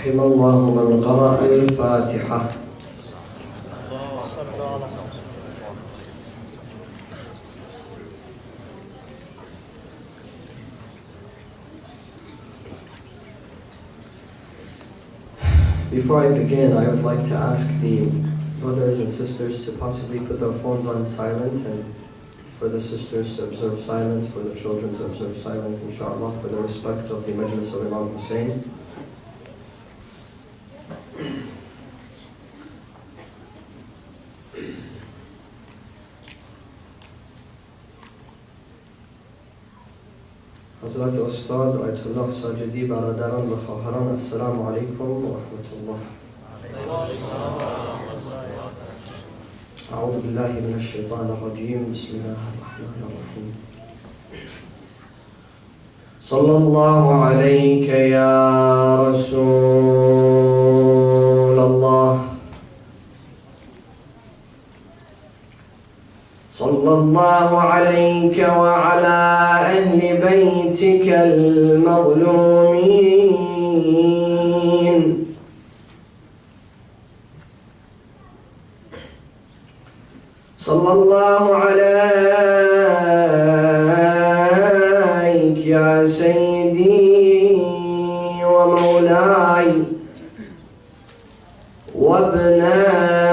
رحم الله من قرأ الفاتحة. Before I begin, I would like to ask the brothers and sisters to possibly put their phones on silent, and for the sisters to observe silence, for the children to observe silence, inshallah, for the respect of the Majlis of Imam Hussein. حضرت استاد آیت الله ساجدی برادران و خواهران السلام علیکم و رحمت الله. اعوذ بالله من الشیطان الرجیم. بسم الله الرحمن الرحیم. صلی الله علیک یا رسول الله. صلى الله عليك وعلى أهل بيتك المظلومين. صلى الله عليك يا سيدي ومولاي وابن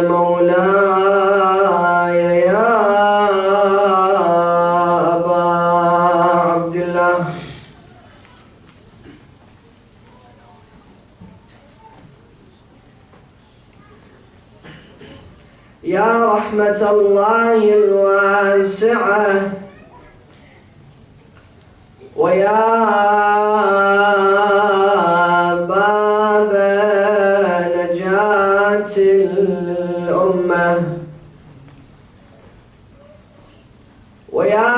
مولاي يا يا رحمة الله الواسعة ويا باب نجاة الأمة ويا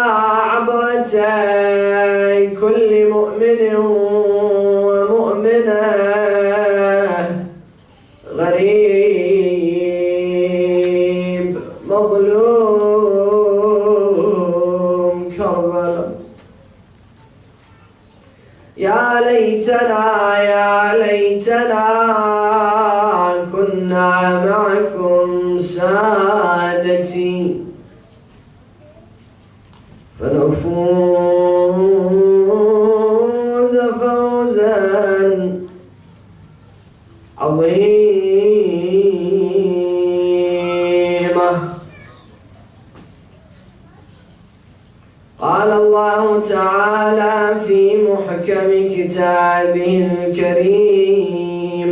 عبرة كل مؤمن ومؤمنة غريب مظلوم كربلاء. يا ليتنا كنا معكم سادتي فنفوز فوزا عظيما. قال الله تعالى في محكم كتابه الكريم: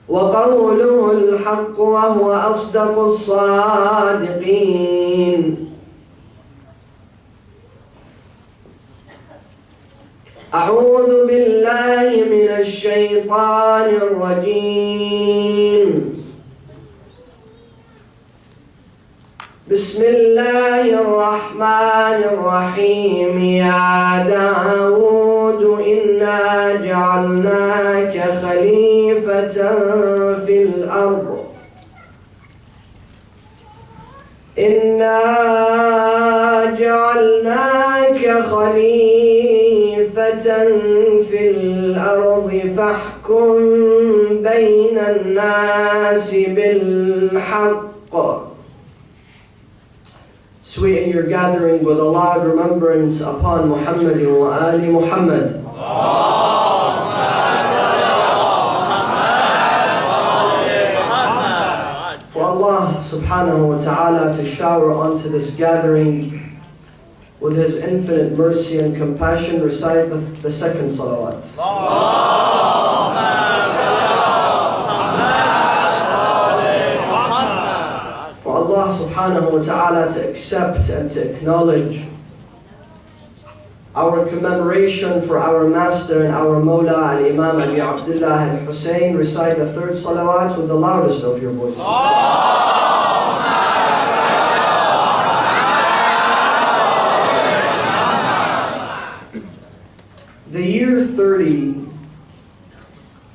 وقوله الحق وهو أصدق الصادقين. أعوذ بالله من الشيطان الرجيم. بسم الله الرحمن الرحيم. يا داود إنا جعلناك خليفة في الأرض. إنا جعلناك خليفة في الأرض فاحكم بين الناس بالحق. Sweeten your gathering with a loud remembrance upon Muhammad wa Ali Muhammad. For Allah subhanahu wa ta'ala to shower onto this gathering with His infinite mercy and compassion, recite the second salawat. Allah subhanahu wa ta'ala to accept and to acknowledge our commemoration for our master and our Mawla Al-Imam Abi Abdullah Al-Hussein, recite the third salawat with the loudest of your voices.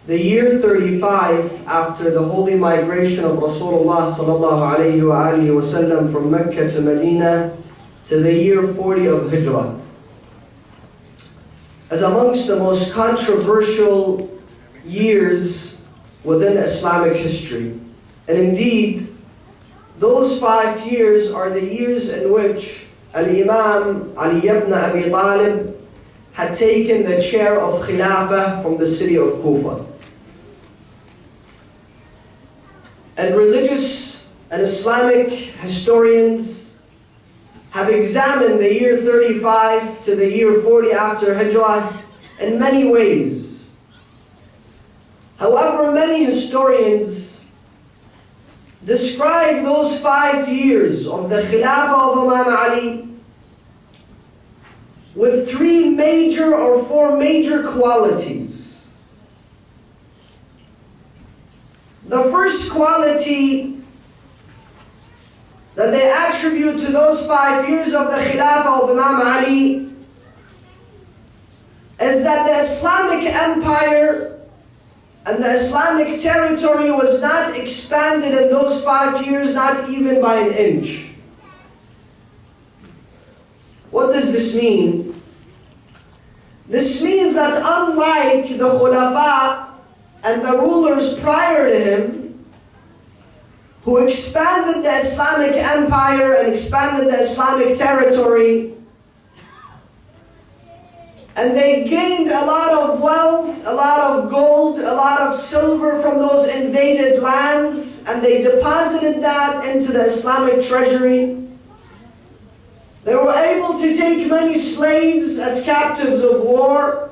The year 35 after the holy migration of Rasulullah sallallahu alayhi wa sallam from Mecca to Medina, to the year 40 of Hijrah. as amongst the most controversial years within Islamic history. And indeed, those 5 years are the years in which Al-Imam Ali ibn Abi Talib had taken the chair of Khilafah from the city of Kufa. And religious and Islamic historians have examined the year 35 to the year 40 after Hijrah in many ways. However, many historians describe those 5 years of the Khilafah of Imam Ali with 3 major or 4 major qualities. The first quality that they attribute to those 5 years of the Khilafah of Imam Ali is that the Islamic empire and the Islamic territory was not expanded in those 5 years, not even by an inch. What does this mean? This means that unlike the Khulafa and the rulers prior to him, who expanded the Islamic empire and expanded the Islamic territory, and they gained a lot of wealth, a lot of gold, a lot of silver from those invaded lands, and they deposited that into the Islamic treasury. They were able to take many slaves as captives of war.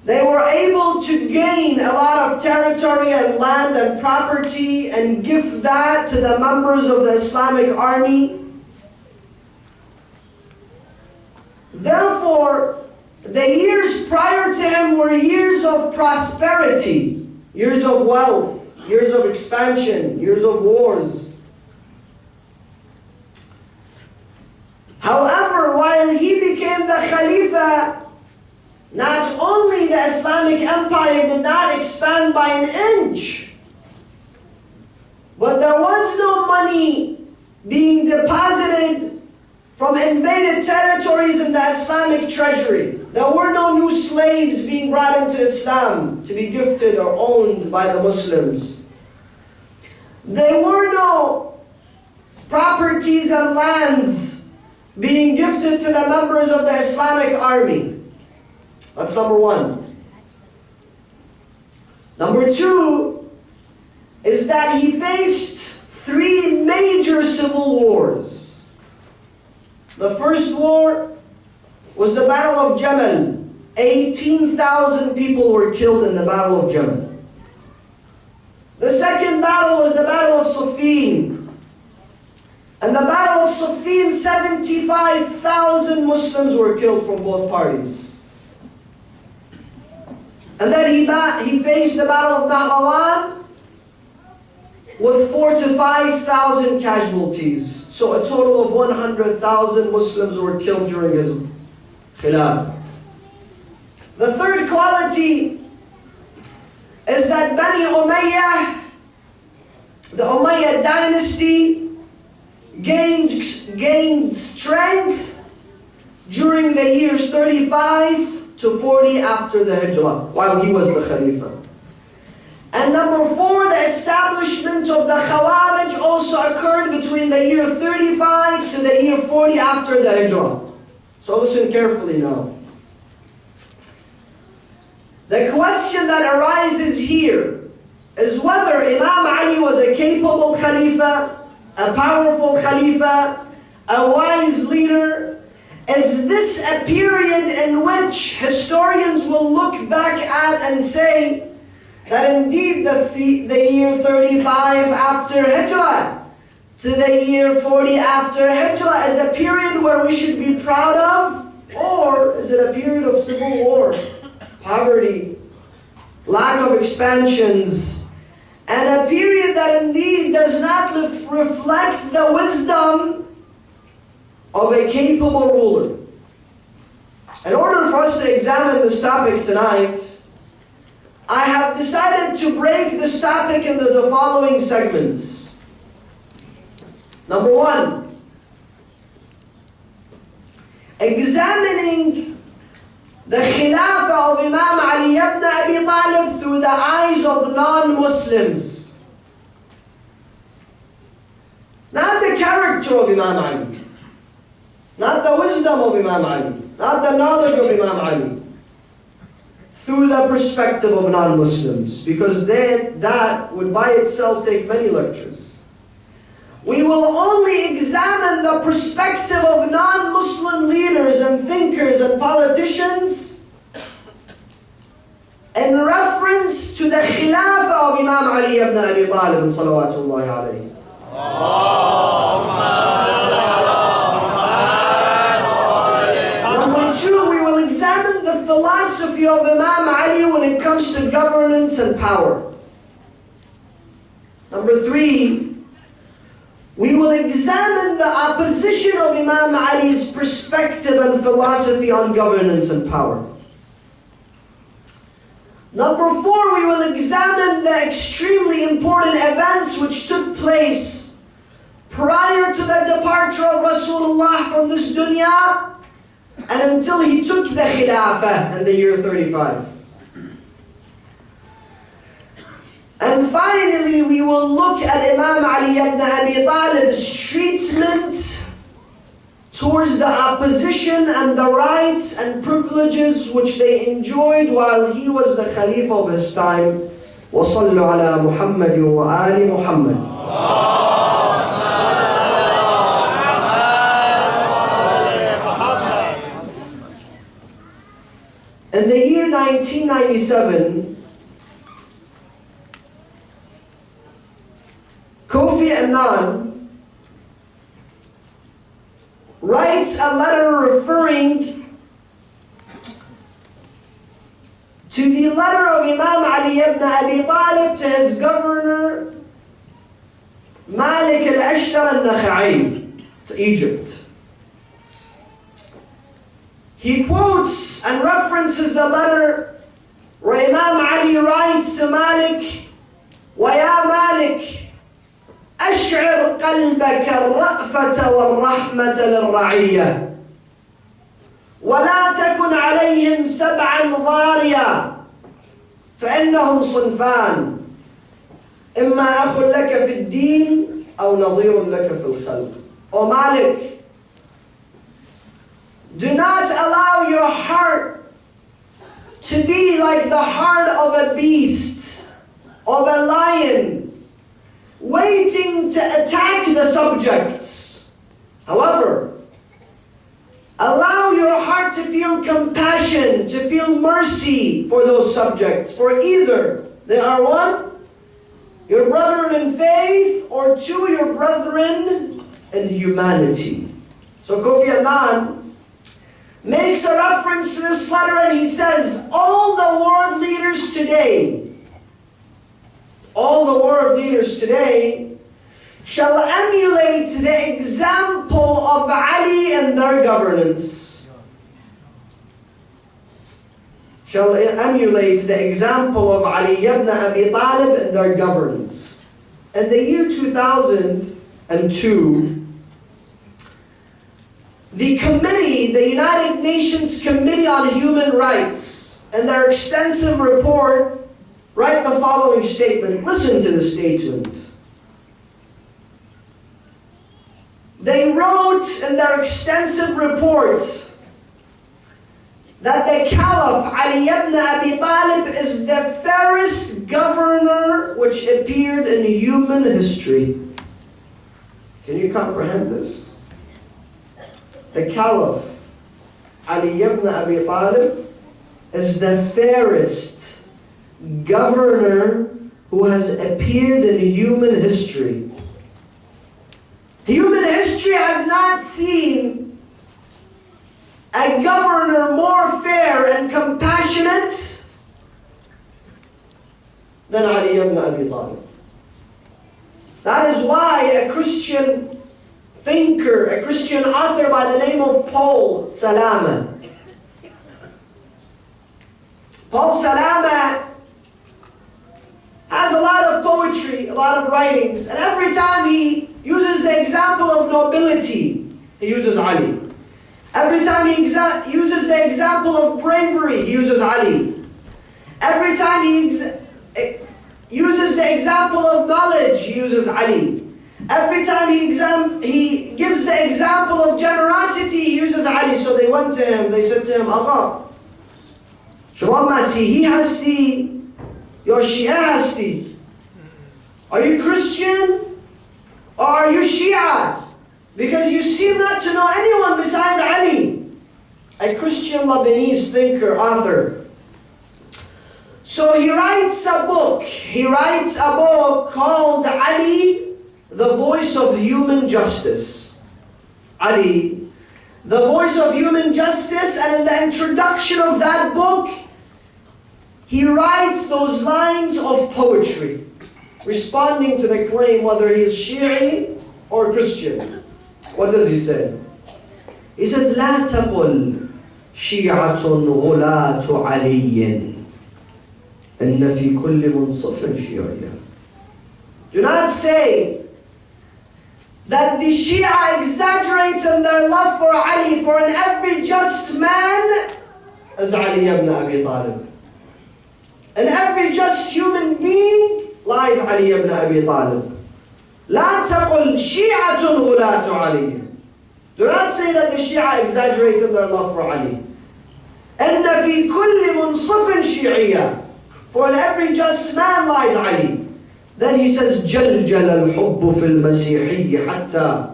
They were able to gain a lot of territory and land and property and give that to the members of the Islamic army. Therefore, the years prior to him were years of prosperity, years of wealth, years of expansion, years of wars. However, while he became the Khalifa, not only the Islamic empire did not expand by an inch, but there was no money being deposited from invaded territories in the Islamic treasury. There were no new slaves being brought into Islam to be gifted or owned by the Muslims. There were no properties and lands being gifted to the members of the Islamic army. That's number one. Number two is that he faced 3 major civil wars. The first war was the Battle of Jamal. 18,000 people were killed in the Battle of Jamal. The second battle was the Battle of Siffin. And the Battle of Siffin, 75,000 Muslims were killed from both parties. And then he faced the Battle of Nahrawan with 4,000 to 5,000 casualties. So a total of 100,000 Muslims were killed during his Khilafah. The third quality is that Bani Umayyah, the Umayyad dynasty, gained strength during the years 35 to 40 after the Hijrah, while he was the Khalifa. And number 4, the establishment of the Khawarij also occurred between the year 35 to the year 40 after the Hijrah. So listen carefully now. The question that arises here is whether Imam Ali was a capable Khalifa, a powerful Khalifa, a wise leader. Is this a period in which historians will look back at and say that indeed the year 35 after Hijrah to the year 40 after Hijrah is a period where we should be proud of? Or is it a period of civil war, poverty, lack of expansions, and a period that indeed does not reflect the wisdom of a capable ruler? In order for us to examine this topic tonight, I have decided to break this topic into the following segments. Number 1, examining the Khilafah of Imam Ali ibn Abi Talib through the eyes of non-Muslims. Not the character of Imam Ali, not the wisdom of Imam Ali, not the knowledge of Imam Ali, through the perspective of non-Muslims, because that would by itself take many lectures. We will only examine the perspective of non-Muslim leaders and thinkers and politicians in reference to the Khilafah of Imam Ali ibn Abi Talib salawatullahi alayhi. Number two, we will examine the philosophy of Imam Ali when it comes to governance and power. Number three, we will examine the opposition of Imam Ali's perspective and philosophy on governance and power. Number four, we will examine the extremely important events which took place prior to the departure of Rasulullah from this dunya and until he took the Khilafah in the year 35. And finally, we will look at Imam Ali ibn Abi Talib's treatment towards the opposition and the rights and privileges which they enjoyed while he was the Khalifa of his time. وَصَلُّوا عَلَى مُحَمَّدٍ وَآلِ مُحَمَّدٍ. In the year 1997, Kofi Annan writes a letter referring to the letter of Imam Ali ibn Abi Talib to his governor Malik al-Ashtar al-Nakha'i to Egypt. He quotes and references the letter where Imam Ali writes to Malik, وَيَا مَالِكْ أشعر قلبك الرأفة والرحمة للرعية ولا تكن عليهم سبعا ضاريا فإنهم صنفان إما أخ لك في الدين أو نظير لك في الخلق. O Malik, do not allow your heart to be like the heart of a beast, of a lion, waiting to attack the subjects. However, allow your heart to feel compassion, to feel mercy for those subjects. For either they are one, your brethren in faith, or two, your brethren in humanity. So Kofi Annan makes a reference to this letter and he says, all the world leaders today shall emulate the example of Ali in their governance. Shall emulate the example of Ali ibn Abi Talib in their governance. In the year 2002, the committee, the United Nations Committee on Human Rights, in their extensive report, write the following statement. Listen to the statement. They wrote in their extensive report that the Caliph Ali ibn Abi Talib is the fairest governor which appeared in human history. Can you comprehend this? The Caliph Ali ibn Abi Talib is the fairest governor who has appeared in human history. Human history has not seen a governor more fair and compassionate than Ali ibn Abi Talib. That is why a Christian thinker, a Christian author by the name of Paul Salama. Paul Salama has a lot of poetry, a lot of writings, and every time he uses the example of nobility, he uses Ali. Every time he uses the example example of bravery, he uses Ali. Every time he uses the example of knowledge, he uses Ali. Every time he gives the example of generosity, he uses Ali. So they went to him, they said to him, Agha, شما مسیحی هستی یا شیعه هستی? Are you Christian or are you Shia? Because you seem not to know anyone besides Ali, a Christian Lebanese thinker, author. So he writes a book. He writes a book called Ali, the Voice of Human Justice. Ali, the Voice of Human Justice, and in the introduction of that book, he writes those lines of poetry, responding to the claim whether he is Shi'i or Christian. What does he say? He says, لا تقل شيعة غلاة علي إن في كل منصف شيعية. Do not say that the Shia exaggerates in their love for Ali, for in every just man is Ali ibn Abi Talib. In every just human being lies Ali ibn Abi Talib. لا تقل شيعة غلاة علي. Do not say that the Shia exaggerate in their love for Ali. إن في كل منصف شيعية. For in every just man lies Ali. Then he says, جلجل الحب في المسيحي حتى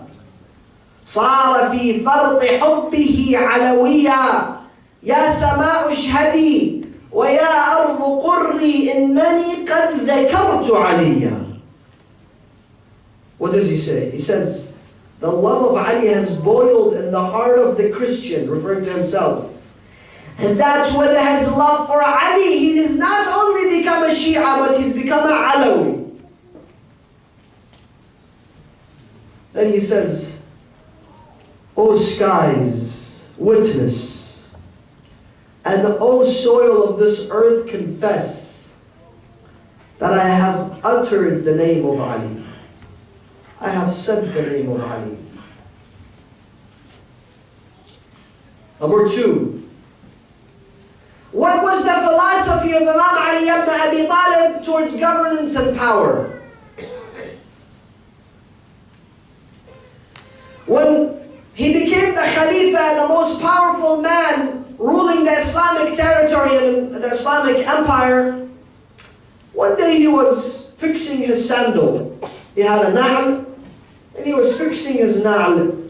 صار في فرط حبه علويا. يا سماء اشهدي ويا أرض قري إنني قد ذكرت عليا. What does he say? He says, the love of Ali has boiled in the heart of the Christian, referring to himself. And that's whether his love for Ali, he has not only become a Shia, but he's become a Alawi. Then he says, O skies, witness, and O soil of this earth, confess that I have uttered the name of Ali. I have said the name of Ali. Number two, what was the philosophy of Imam Ali ibn Abi Talib towards governance and power? When he became the Khalifa and the most powerful man ruling the Islamic territory and the Islamic empire, one day he was fixing his sandal. He had a na'al, and he was fixing his na'al.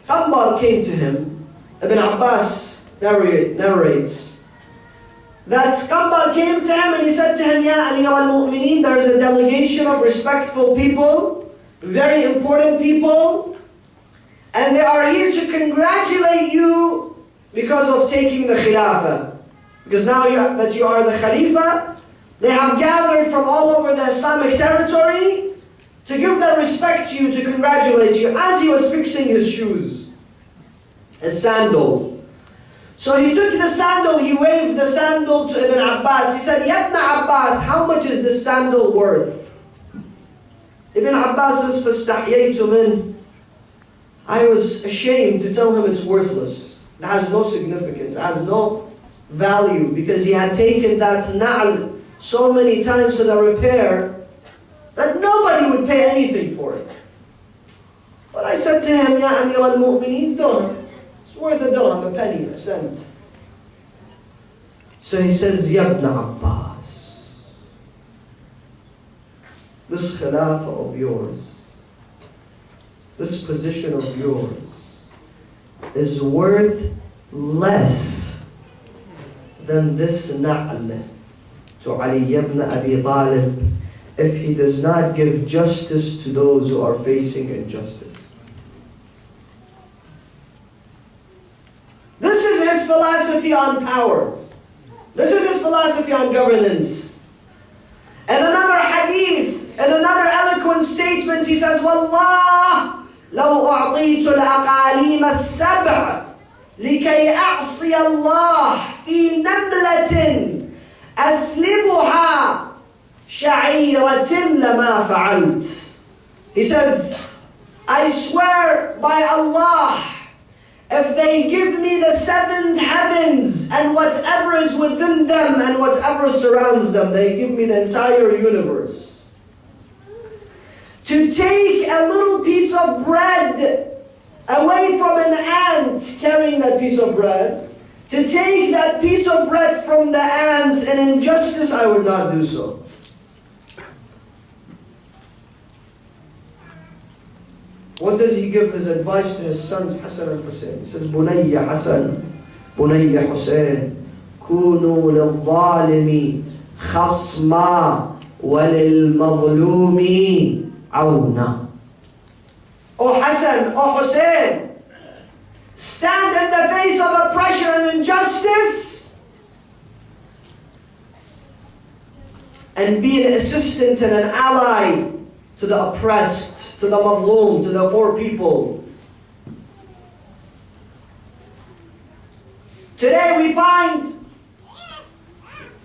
Ammar came to him. Ibn Abbas narrates that Ammar came to him and he said to him, Ya Amir al-Mu'mineen, there is a delegation of respectful people, very important people, and they are here to congratulate you because of taking the Khilafah. Because now that you are the Khalifa, they have gathered from all over the Islamic territory to give their respect to you, to congratulate you, as he was fixing his shoes, his sandal. So he took the sandal, he waved the sandal to Ibn Abbas. He said, Ya Ibn Abbas, how much is this sandal worth? Ibn Abbas says, فَاسْتَحْيَيْتُ مِنْ. I was ashamed to tell him it's worthless. It has no significance, it has no value, because he had taken that na'al so many times to the repair that nobody would pay anything for it. But I said to him, Ya Amir al-Mu'mineen, dirham. It's worth a dirham, a penny, a cent. So he says, Ya Ibn Abbas, this khilafah of yours, this position of yours, is worth less than this na'al to Ali ibn Abi Talib if he does not give justice to those who are facing injustice. This is his philosophy on power. This is his philosophy on governance. And another hadith, and another eloquent statement, he says, Wallah, لو أعطيت الأقاليم السبع لكي أعصي الله في نملة أسلبها شعيرة لما فعلت. He says, I swear by Allah, if they give me the seventh heavens and whatever is within them and whatever surrounds them, they give me the entire universe. To take a little piece of bread away from an ant carrying that piece of bread, to take that piece of bread from the ant in injustice, I would not do so. What does he give as advice to his sons, Hassan and Hussein? He says, Bunayya Hassan, Bunayya Hussein, Kunu lil-zalimi khasma walil-mazlumi awna. O Hassan, O Hussein, stand in the face of oppression and injustice and be an assistant and an ally to the oppressed, to the mazlum, to the poor people. Today we find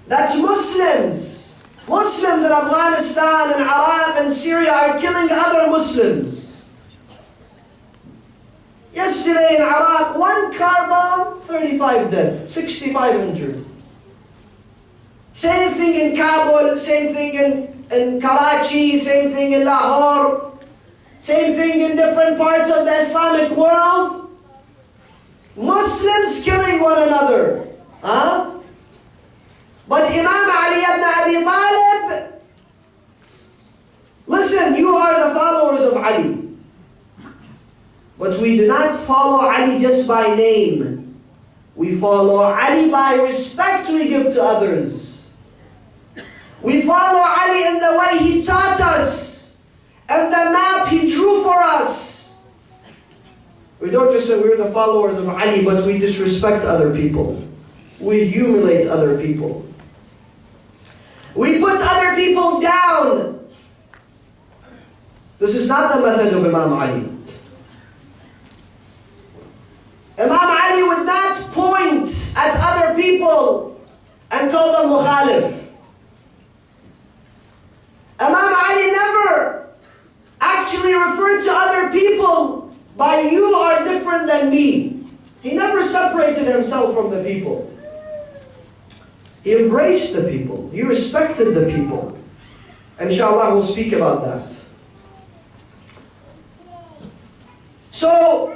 that Muslims in Afghanistan and Iraq and Syria are killing other Muslims. Yesterday in Iraq, one car bomb, 35 dead, 65 injured. Same thing in Kabul, same thing in Karachi, same thing in Lahore, same thing in different parts of the Islamic world. Muslims killing one another. Huh? But Imam Ali ibn Abi Talib, listen, you are the followers of Ali. But we do not follow Ali just by name. We follow Ali by respect we give to others. We follow Ali in the way he taught us, and the map he drew for us. We don't just say we're the followers of Ali, but we disrespect other people. We humiliate other people. We put other people down. This is not the method of Imam Ali. Imam Ali would not point at other people and call them mukhalif. Imam Ali never actually referred to other people by you are different than me. He never separated himself from the people. He embraced the people. He respected the people. Inshallah, we'll speak about that. So,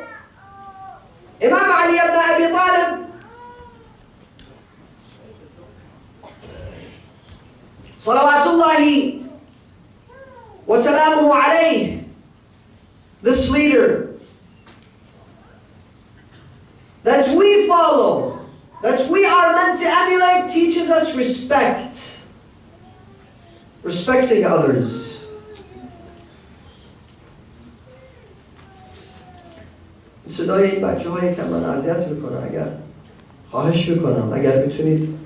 Imam Ali ibn Abi Talib, salawatullahi wa salamuhu alayh, this leader that we follow, that we are meant to emulate, teaches us respect. Respecting others. صدای بچه هایی که من اذیت میکنم، اگر خواهش میکنم اگر بتونید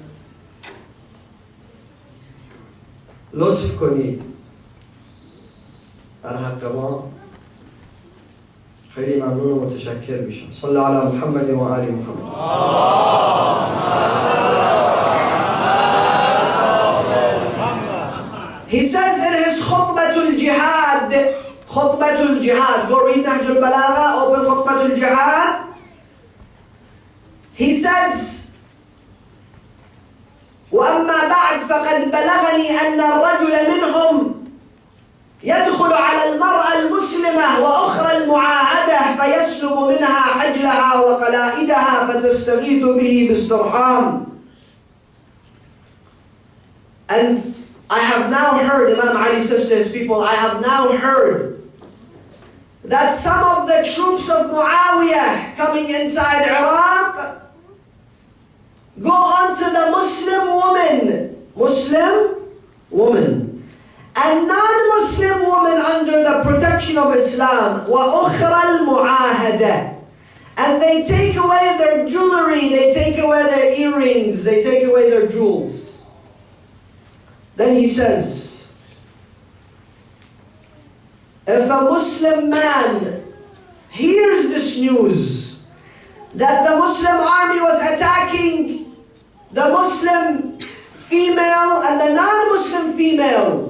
لطف کنید در حق ما، خیلی ممنون و متشکر میشم. صلی علی محمد و آل محمد. He says in his khutbatul jihad, khutbatul jihad, go read Nahj al-Balagha, open khutbatul jihad. He says, وَأَمَّا بَعْدْ فَقَدْ بَلَغَنِي أَنَّ الرَّجُلَ مِنْهُمْ يدخل على المرأة المسلمة وأخرى المعاهدة فيسلب منها حجلها وقلائدها فتستغيث به باسترحام. And I have now heard, Imam Ali says to his people, I have now heard that some of the troops of Muawiyah coming inside Iraq go on to the Muslim woman, and non-Muslim woman under the protection of Islam, وَأُخْرَى الْمُعَاهَدَةِ, and they take away their jewelry, they take away their earrings, they take away their jewels. Then he says, if a Muslim man hears this news, that the Muslim army was attacking the Muslim female and the non-Muslim female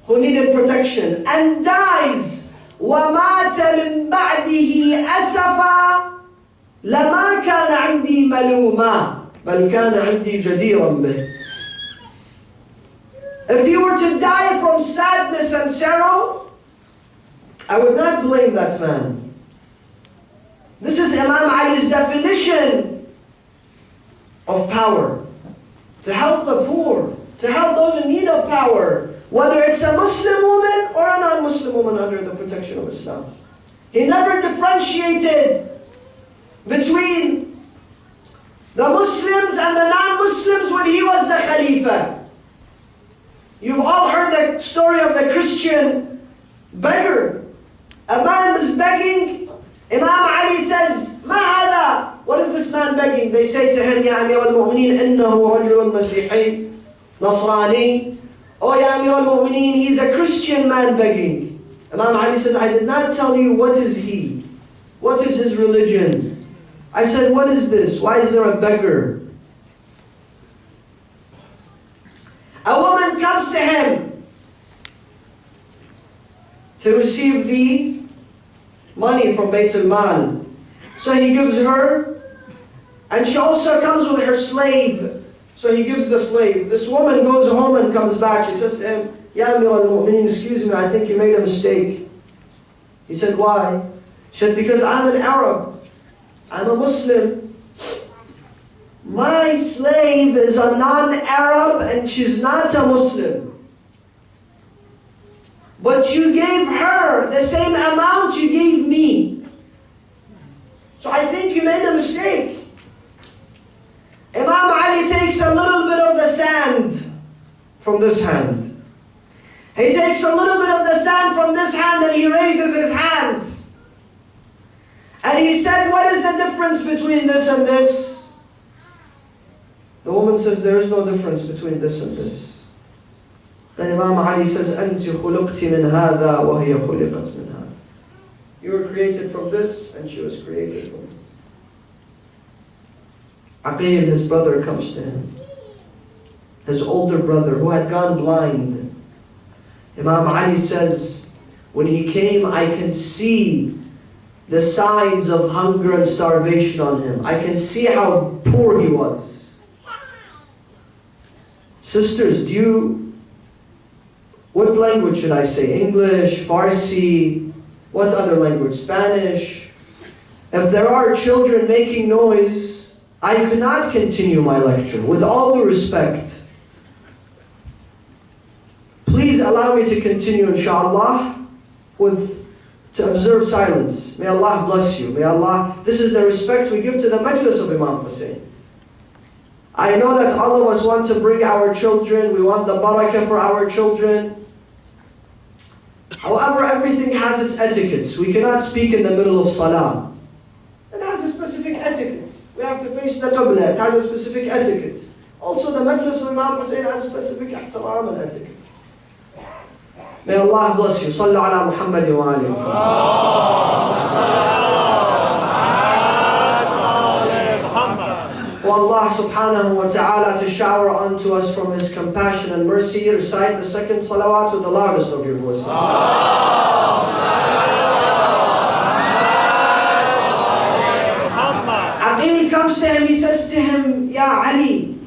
who needed protection, and dies, وَمَاتَ مِنْ بَعْدِهِ أَسَفًا لما كان عندي ملوما بل كان عندي جديرا به. If you were to die from sadness and sorrow, I would not blame that man. This is Imam Ali's definition of power. To help the poor, to help those in need of power, whether it's a Muslim woman or a non-Muslim woman under the protection of Islam. He never differentiated between the Muslims and the non-Muslims when he was the Khalifa. You've all heard the story of the Christian beggar. A man was begging. Imam Ali says, "Ma hada?" What is this man begging? They say to him, "Ya Amir al-Mu'mineen, innahu rajulun Masihi, Nasrani." "Oh, Ya Amir al-Mu'mineen, he's a Christian man begging." Imam Ali says, "I did not tell you what is he. What is his religion? I said, what is this? Why is there a beggar?" A woman comes to him to receive the money from Bayt al-Mal. So he gives her, and she also comes with her slave. So he gives the slave. This woman goes home and comes back. She says to him, "Ya Amir al-Mu'mineen, excuse me, I think you made a mistake." He said, "Why?" She said, "Because I'm an Arab. I'm a Muslim. My slave is a non-Arab and she's not a Muslim. But you gave her the same amount you gave me. So I think you made a mistake." Imam Ali takes a little bit of the sand from this hand. He takes a little bit of the sand from this hand and he raises his hands. And he said, "What is the difference between this and this?" The woman says, "There is no difference between this and this." Then Imam Ali says, "أنت خلقت من هذا وهي خلقت من هذا." You were created from this and she was created from this. Aqil, his brother, comes to him. His older brother who had gone blind. Imam Ali says, when he came, I can see the signs of hunger and starvation on him. I can see how poor he was. Sisters, what language should I say? English, Farsi, what other language? Spanish? If there are children making noise, I cannot continue my lecture. With all due respect, please allow me to continue, inshallah, to observe silence. May Allah bless you. May Allah, this is the respect we give to the majlis of Imam Hussein. I know that all of us want to bring our children, we want the barakah for our children. However, everything has its etiquettes. We cannot speak in the middle of salah. It has a specific etiquette. We have to face the qibla, it has a specific etiquette. Also the majlis of Imam Hussein has a specific ihtiram and etiquette. May Allah bless you. Sallu ala Muhammad wa ali For Allah subhanahu wa ta'ala to shower onto us from His compassion and mercy, recite the second salawat with the loudest of your voices. Aqil comes to him, he says to him, "Ya Ali,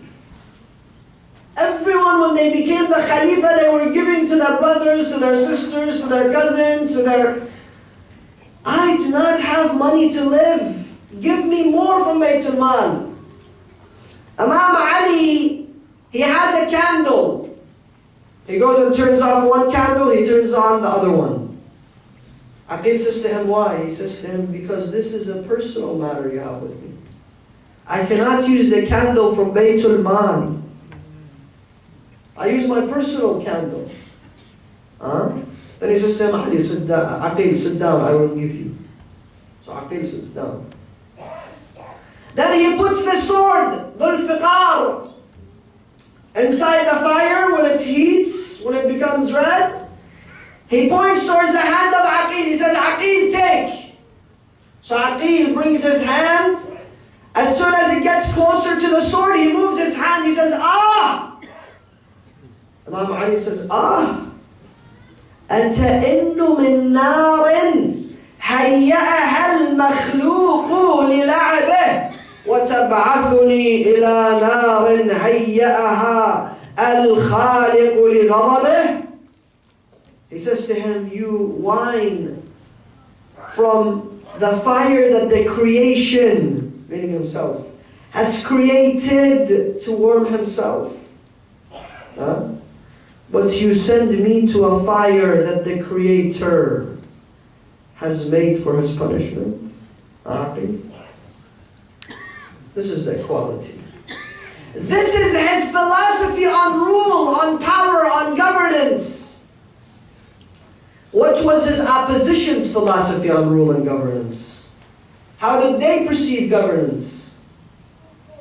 everyone when they became the Khalifa, they were giving to their brothers, to their sisters, to their cousins, I do not have money to live. Give me more from Bayt al-Mal." Imam Ali, he has a candle. He goes and turns off one candle, he turns on the other one. Aqil says to him, "Why?" He says to him, "Because this is a personal matter you have with me. I cannot use the candle from Bayt al-Mal. I use my personal candle." Then he says to him, "Aqil, sit down, I will give you." So Aqil sits down. Then he puts the sword, Dhul Fiqar, inside the fire. When it heats, when it becomes red, he points towards the hand of Aqil. He says, "Aqil, take." So Aqil brings his hand. As soon as it gets closer to the sword, he moves his hand. He says, "Ah!" Imam Ali says, "Ah! أنت إنه من نار هيأها المخلوق للعبه وتبعثني إلى نار هيأها الخالق لغضبه. He says to him, you whine from the fire that the creation, meaning himself, has created to warm himself. But you send me to a fire that the Creator has made for his punishment. This is the equality. This is his philosophy on rule, on power, on governance. What was his opposition's philosophy on rule and governance? How did they perceive governance?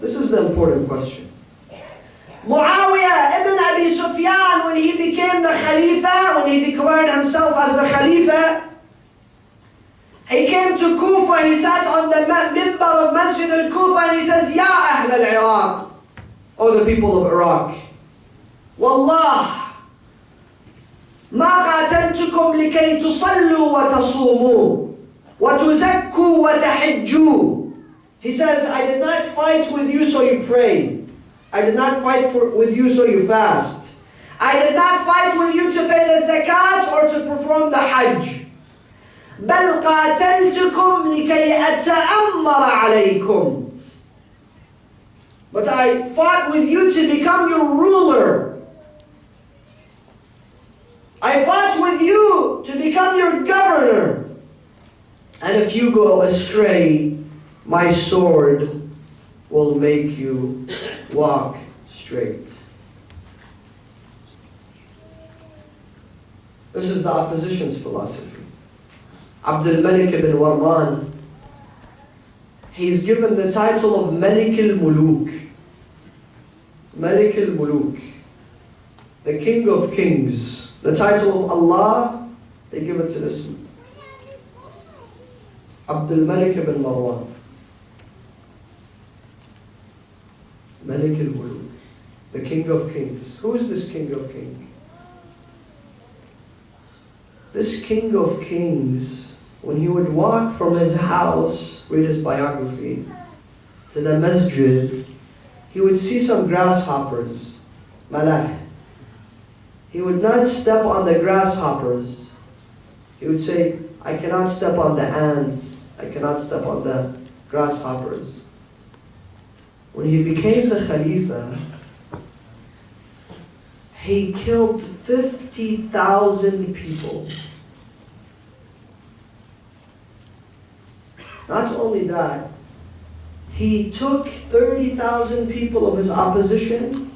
This is the important question. Muawiyah ibn Abi Sufyan, when he became the Khalifa, when he declared himself as the Khalifa, he came to Kufa and he sat on the mimbar of Masjid al-Kufa and he says, Ya Ahl al-Iraq, O the people of Iraq, Wallah, ما قاتلتكم لكي تصلوا وتصوموا وتزكوا وتحجوا. He says, I did not fight with you so you pray. I did not fight with you so you fast. I did not fight with you to pay the zakat or to perform the hajj. بل قاتلتكم لكي أتأمر عليكم. But I fought with you to become your ruler. I fought with you to become your governor. And if you go astray, my sword will make you walk straight. This is the opposition's philosophy. Abdul Malik ibn Warman, he's given the title of Malik al-Muluk. Malik al-Muluk, the king of kings. The title of Allah, they give it to this Abdul Malik ibn Marwan. Malik al-Muluk, the king of kings. Who is this king of kings? This king of kings, when he would walk from his house, read his biography, to the masjid, he would see some grasshoppers, malach. He would not step on the grasshoppers. He would say, I cannot step on the ants. I cannot step on the grasshoppers. When he became the Khalifa, he killed 50,000 people. Not only that, he took 30,000 people of his opposition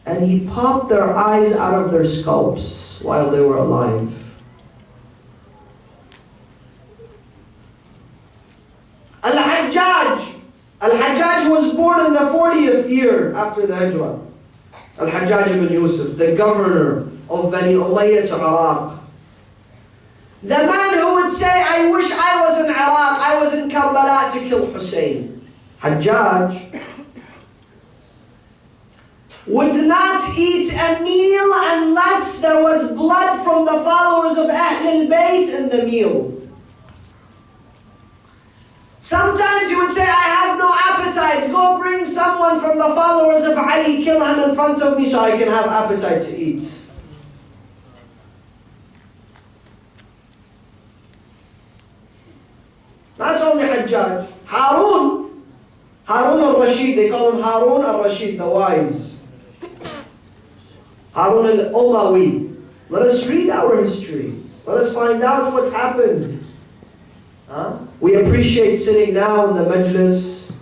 and he popped their eyes out of their scalps while they were alive. Al-Hajjaj was born in the 40th year after the Hijrah. Al-Hajjaj ibn Yusuf, the governor of Bani Umayyah to Iraq. The man who would say, I wish I was in Iraq, I was in Karbala to kill Hussein. Hajjaj would not eat a meal unless there was blood from the followers of Ahlul Bayt in the meal. Sometimes you would say, I have no appetite. Go bring someone from the followers of Ali, kill him in front of me so I can have appetite to eat. Not only Hajjaj, Harun al-Rashid, they call him Harun al-Rashid, the wise. Harun al-Umawi. Let us read our history. Let us find out what happened. We appreciate sitting now in the majlis.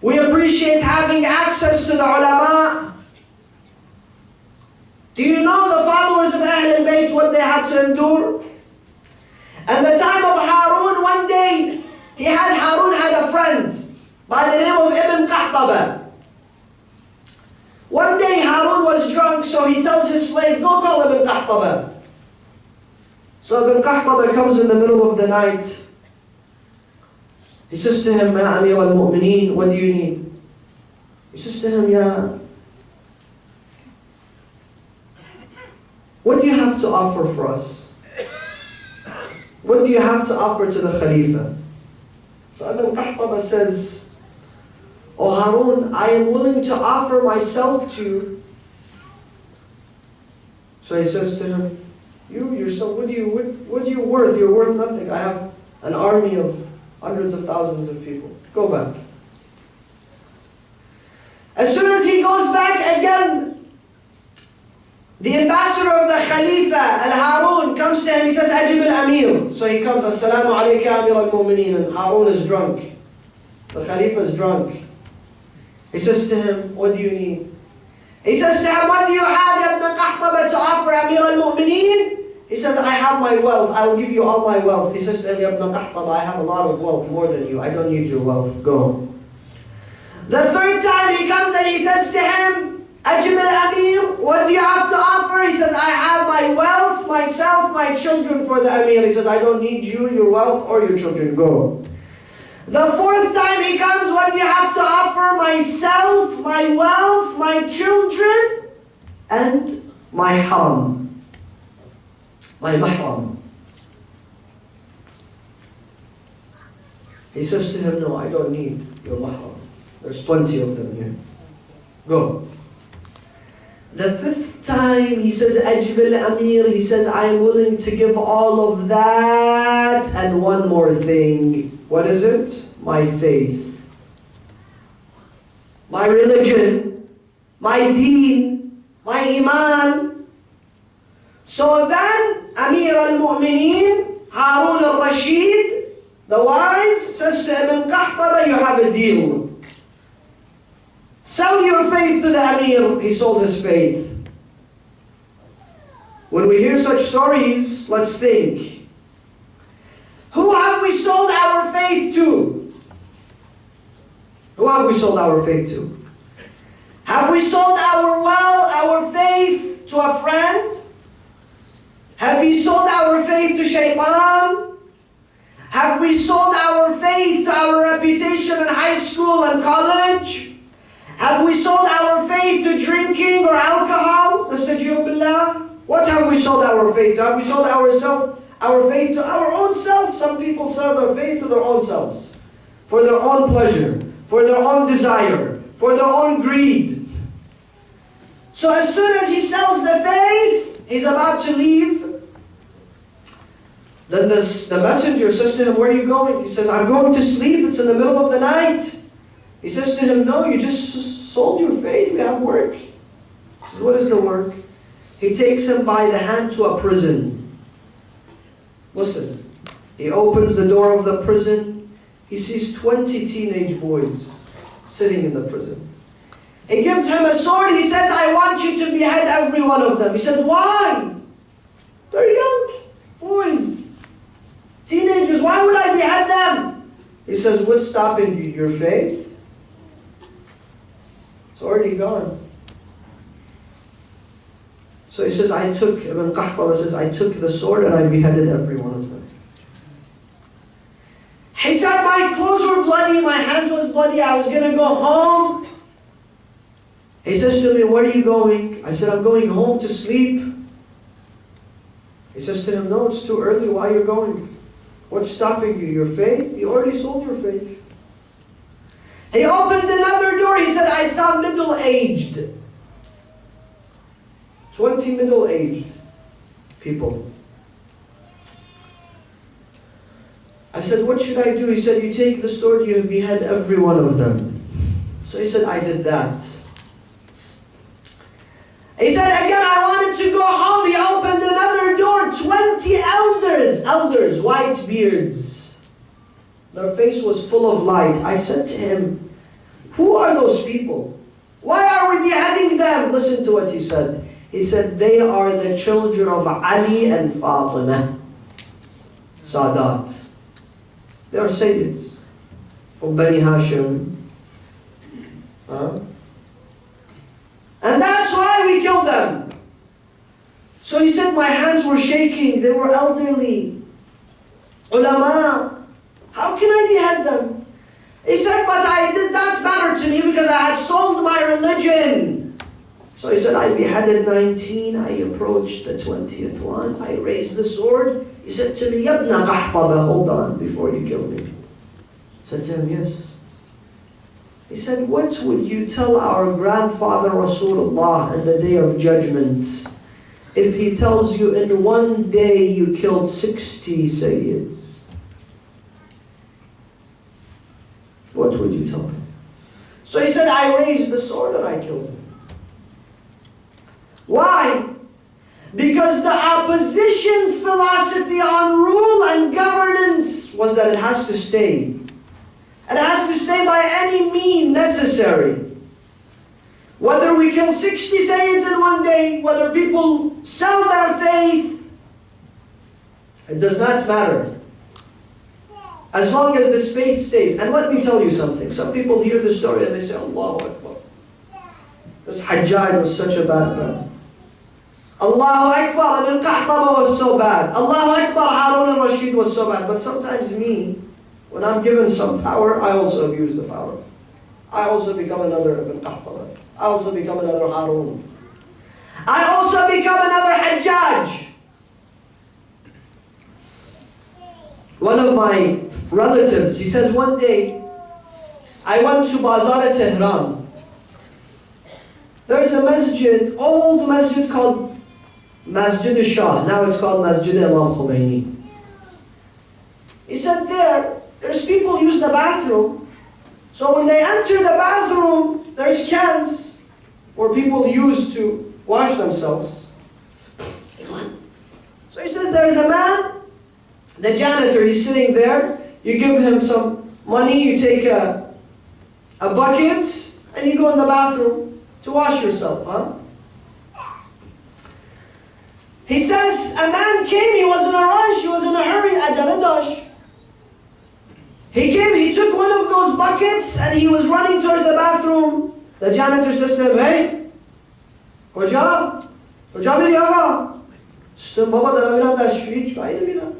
We appreciate having access to the ulama. Do you know the followers of Ahlul Bayt, what they had to endure? At the time of Harun, one day, Harun had a friend by the name of Ibn Qahtaba. One day Harun was drunk, so he tells his slave, go call Ibn Qahtaba. So Ibn Qahtaba comes in the middle of the night. He says to him, Ya Amir al-Mu'mineen, what do you need? He says to him, what do you have to offer for us? what do you have to offer to the Khalifa? So Ibn Qahtaba says, "O Harun, I am willing to offer myself to you." So he says to him, "You yourself, what are you worth? You're worth nothing. I have an army of hundreds of thousands of people. Go back." As soon as he goes back again, the ambassador of the Khalifa, Al-Harun, comes to him. He says, "Ajib al-Amir." So he comes, "Assalamu alayka Amir al-Mu'mineen." And Harun is drunk. The Khalifa is drunk. He says to him, "What do you need?" He says to him, "What do you have, Ya Ibn Qahtaba, to offer Amir al-Mu'mineen?" He says, "I have my wealth. I will give you all my wealth." He says to him, "Ya Ibn Qahtaba, I have a lot of wealth, more than you. I don't need your wealth. Go." The third time he comes and he says to him, "Ajib al-Amir, what do you have to offer?" He says, "I have my wealth, myself, my children for the Amir." He says, "I don't need you, your wealth, or your children. Go." The fourth time he comes, "What do you have to offer?" "Myself, my wealth, my children, and my haram, my mahram." He says to him, "No, I don't need your mahram. There's plenty of them here. Go." The fifth time he says, "Ajib al-Amir," he says, "I am willing to give all of that and one more thing." What is it? My faith, my religion, my deen, my iman. So then Amir al-Mu'mineen, Harun al-Rashid, the wise, says to Ibn Qahtaba, "You have a deal. Sell your faith to the Amir." He sold his faith. When we hear such stories, let's think. Who have we sold our faith to? Who have we sold our faith to? Have we sold our faith to a friend? Have we sold our faith to shaitan? Have we sold our faith to our reputation in high school and college? Have we sold our faith to drinking or alcohol? Nastajiru billah. What have we sold our faith to? Have we sold our faith to our own self? Some people sell their faith to their own selves, for their own pleasure, for their own desire, for their own greed. So as soon as he sells the faith, he's about to leave. Then the messenger says to him, "Where are you going?" He says, "I'm going to sleep. It's in the middle of the night." He says to him, "No, you just sold your faith. We have work." He says, "What is the work?" He takes him by the hand to a prison. Listen, he opens the door of the prison. He sees 20 teenage boys sitting in the prison. He gives him a sword. He says, "I want you to behead every one of them." He said, "Why? They're young boys, teenagers. Why would I behead them?" He says, "What's stopping you? Your faith? It's already gone." So he says, Ibn Qahtaba says, "I took the sword and I beheaded every one of them." He said, "My clothes were bloody, my hands was bloody, I was going to go home." He says to me, "Where are you going?" I said, "I'm going home to sleep." He says to him, "No, it's too early. Why are you going? What's stopping you? Your faith? You already sold your faith." He opened another door. He said, "I saw middle-aged, 20 middle-aged people." I said, "What should I do?" He said, "You take the sword, you behead every one of them." So he said, "I did that." He said, "Again, I wanted to go home." He opened another door. 20 elders, white beards. Their face was full of light. I said to him, "Who are those people? Why are we beheading them?" Listen to what he said. He said, "They are the children of Ali and Fatima, Sadat. They are Sayyids of Bani Hashim. And that's why we killed them." So he said, "My hands were shaking. They were elderly. Ulama. How can I behead them?" He said, "But it did not matter to me because I had sold my religion So he said, I beheaded 19, I approached the 20th one, I raised the sword. He said to me, Yabna Qahtaba, hold on before you kill me. I said to him, yes. He said, what would you tell our grandfather Rasulullah in the day of judgment if he tells you in one day you killed 60 Sayyids? What would you tell him? So he said, I raised the sword and I killed him. Why? Because the opposition's philosophy on rule and governance was that it has to stay. It has to stay by any means necessary. Whether we kill 60 Sayyids in one day, whether people sell their faith, it does not matter. As long as this faith stays. And let me tell you something. Some people hear the story and they say, Allahu Akbar. This Hajjaj was such a bad man. Allahu Akbar, Ibn Qahtaba was so bad. Allahu Akbar, Harun al-Rashid was so bad. But sometimes me, when I'm given some power, I also abuse the power. I also become another Ibn Qahtaba. I also become another Harun. I also become another Hajjaj. One of my relatives, he says, one day, I went to Bazaar Tehran. There's a masjid, old masjid called Masjid al-Shah. Now it's called Masjid Imam Khomeini. He said there's people use the bathroom. So when they enter the bathroom, there's cans where people use to wash themselves. So he says there's a man, the janitor, he's sitting there. You give him some money, you take a bucket, and you go in the bathroom to wash yourself, huh? He says a man came, he was in a rush, he was in a hurry, Adaladash. He came, he took one of those buckets and he was running towards the bathroom. The janitor says to him, hey, Hoca bir yaga. Sistem baba da biram dashwiç kaydı biram.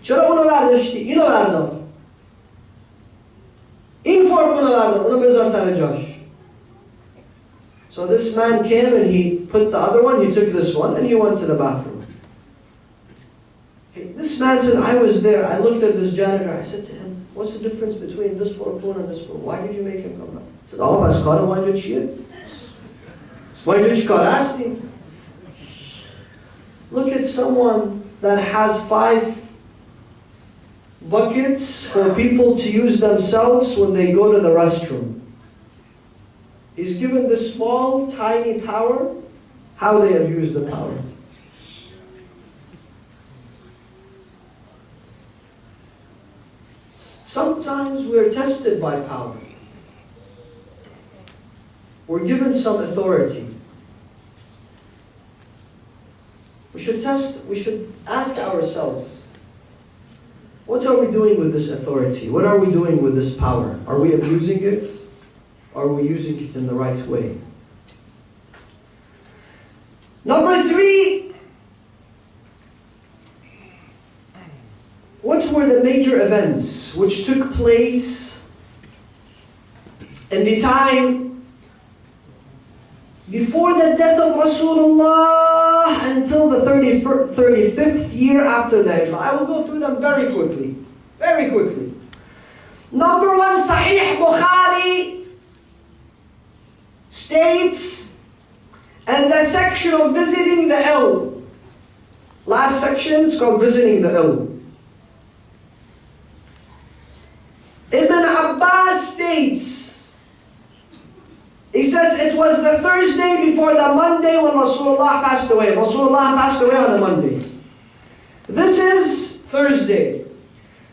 Çara onu vermişti, ino verdim. Inform onu verdim, onu bezar saracağız. So this man came and he put the other one, he took this one, and he went to the bathroom. This man says, I was there, I looked at this janitor, I said to him, what's the difference between this floor and this floor? Why did you make him come back? He said, oh, bas kara why did you? Why did you ask him? Look at someone that has 5 buckets for people to use themselves when they go to the restroom. He's given this small, tiny power, how they have used the power. Sometimes we're tested by power. We're given some authority. We should ask ourselves, what are we doing with this authority? What are we doing with this power? Are we abusing it? Are we using it in the right way? Number 3, what were the major events which took place in the time before the death of Rasulullah until the 35th year after the Hijrah? I will go through them very quickly. Very quickly. Number 1, Sahih Bukhari states, and the section of visiting the ill. Last section is called visiting the ill. Ibn Abbas states, he says it was the Thursday before the Monday when Rasulullah passed away. Rasulullah passed away on a Monday. This is Thursday.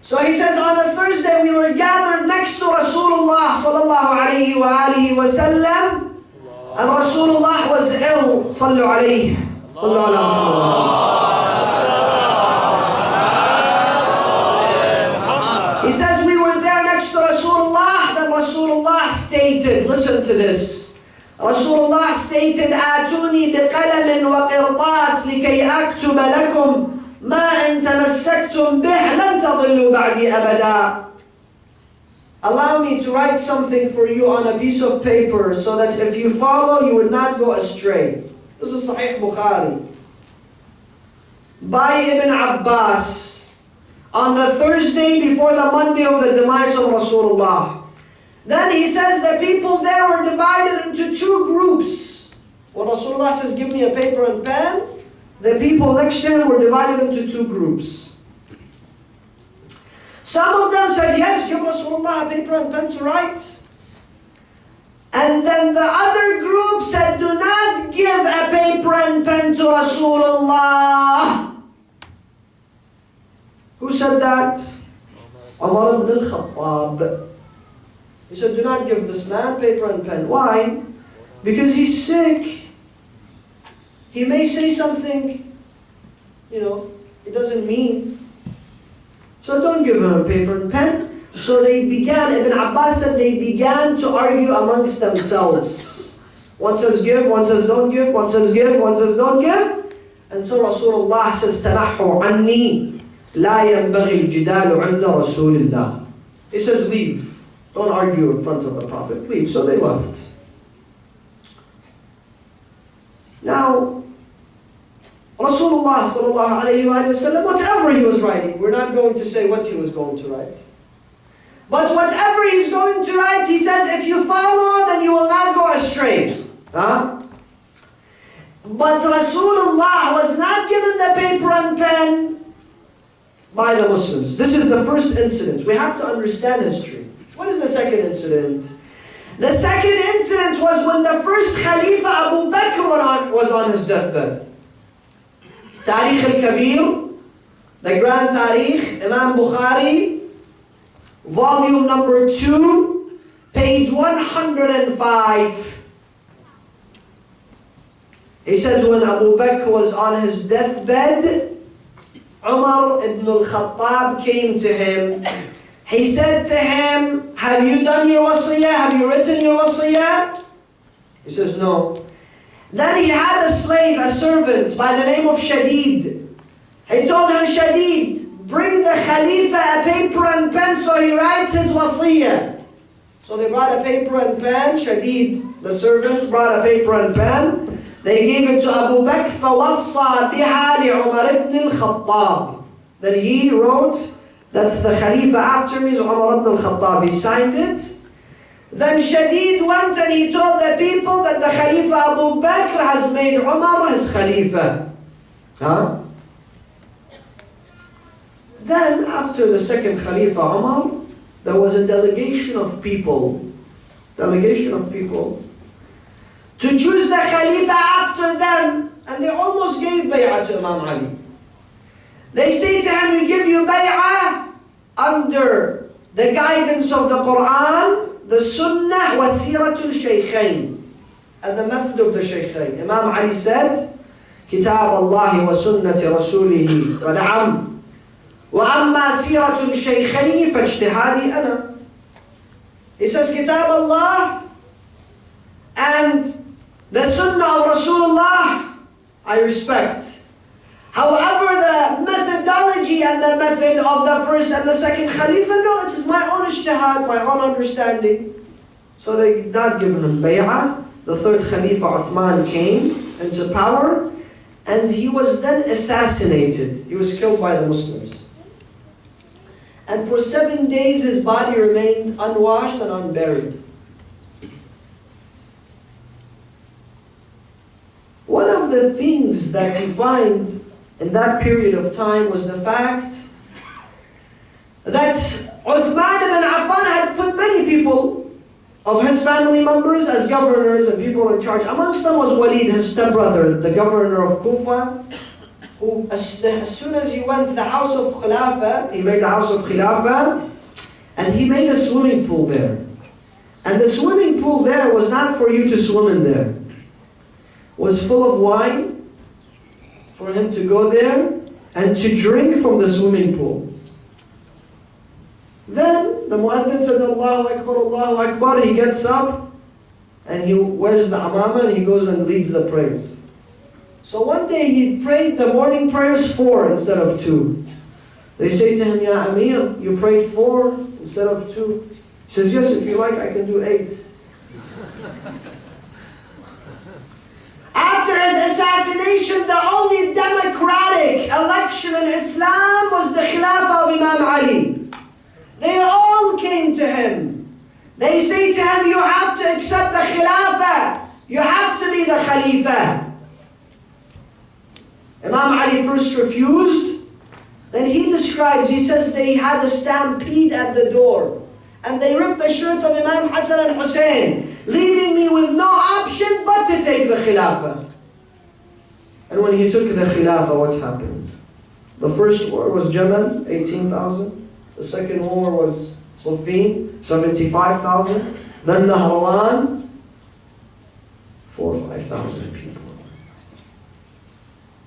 So he says on a Thursday we were gathered next to Rasulullah sallallahu alayhi wa alihi wa sallam, and Rasulullah was ill. Sallu alayhi. Sallu ala Muhammad. He says we were there next to Rasulullah, then Rasulullah stated, listen to this. Rasulullah stated, آتوني بقلم وقرطاس لكي أكتب لكم ما إن تمسكتم به لن تضلوا بعدي أبدا. allow me to write something for you on a piece of paper so that if you follow, you would not go astray. This is Sahih Bukhari. By Ibn Abbas, on the Thursday before the Monday of the demise of Rasulullah. Then he says the people there were divided into two groups. When Rasulullah says, give me a paper and pen, the people next to him were divided into two groups. Some of them said, yes, give Rasulullah a paper and pen to write. And then the other group said, do not give a paper and pen to Rasulullah. Who said that? Umar ibn al-Khattab. He said, do not give this man paper and pen. Why? Because he's sick. He may say something, he doesn't mean. So don't give him a paper and pen. So they began, Ibn Abbas said, they began to argue amongst themselves. One says give, one says don't give, one says give, one says don't give. Until Rasulullah says, تَنَحُوا عَنِّي لَا يَنْبَغِي الْجِدَالُ عِنْدَ رَسُولِ اللَّهِ. He says leave. Don't argue in front of the Prophet. Leave. So they left. Now, Rasulullah sallallahu alayhi wa sallam, whatever he was writing, we're not going to say what he was going to write. But whatever he's going to write, he says, if you follow, then you will not go astray. Huh? But Rasulullah was not given the paper and pen by the Muslims. This is the first incident. We have to understand history. What is the second incident? The second incident was when the first Khalifa Abu Bakr was on his deathbed. Tarikh al-Kabir, the Grand Tarikh, Imam Bukhari, volume number 2, page 105. He says when Abu Bakr was on his deathbed, Umar ibn al-Khattab came to him. He said to him, have you done your wasiyah? Have you written your wasiyah? He says, no. Then he had a slave, a servant by the name of Shadid. He told him, Shadid, bring the Khalifa a paper and pen so he writes his wasiyah. So they brought a paper and pen. Shadid, the servant, brought a paper and pen. They gave it to Abu Bakr. فَوَصَّى بِهَا لِعُمَرِ ibn al-Khattab. Then he wrote, that's the Khalifa after me is Umar ibn al-Khattab. He signed it. Then Shadid went and he told the people that the Khalifa Abu Bakr has made Umar his Khalifa. Huh? Then after the second Khalifa Umar, there was a delegation of people to choose the Khalifa after them, and they almost gave bay'ah to Imam Ali. They say to him, we give you bay'ah under the guidance of the Quran, the Sunnah, wa Siratul Shaykhain, and the method of the Shaykhain. Imam Ali said, Kitab Allah wa Sunnati Rasulihi, wa na'am, wa amma Siratul Shaykhain fa ijtihadi ana. He says, Kitab Allah and the Sunnah of Rasulullah, I respect. However, the methodology and the method of the first and the second Khalifa, no, it is my own ijtihad, my own understanding. So they did not give him bay'ah. The third Khalifa, Uthman, came into power, and he was then assassinated. He was killed by the Muslims. And for 7 days his body remained unwashed and unburied. One of the things that you find in that period of time was the fact that Uthman ibn Affan had put many people of his family members as governors and people in charge. Amongst them was Walid, his stepbrother, the governor of Kufa, who as soon as he went to the house of Khilafah, he made the house of Khilafah, and he made a swimming pool there. And the swimming pool there was not for you to swim in there. It was full of wine, for him to go there and to drink from the swimming pool. Then the muaddin says, Allahu Akbar, Allahu Akbar. He gets up and he wears the amama and he goes and leads the prayers. So one day he prayed the morning prayers 4 instead of 2. They say to him, Ya Amir, you prayed 4 instead of 2. He says, yes, if you like, I can do 8. After his assassination, the only democratic election in Islam was the Khilafah of Imam Ali. They all came to him. They say to him, you have to accept the Khilafah. You have to be the Khalifa. Imam Ali first refused. Then he describes, he says they had a stampede at the door. And they ripped the shirt of Imam Hassan and Hussein, leaving me with no option but to take the Khilafah. And when he took the Khilafah, what happened? The first war was Jamal, 18,000. The second war was Siffin, 75,000. Then Nahrawan, 4,000 or 5,000 people.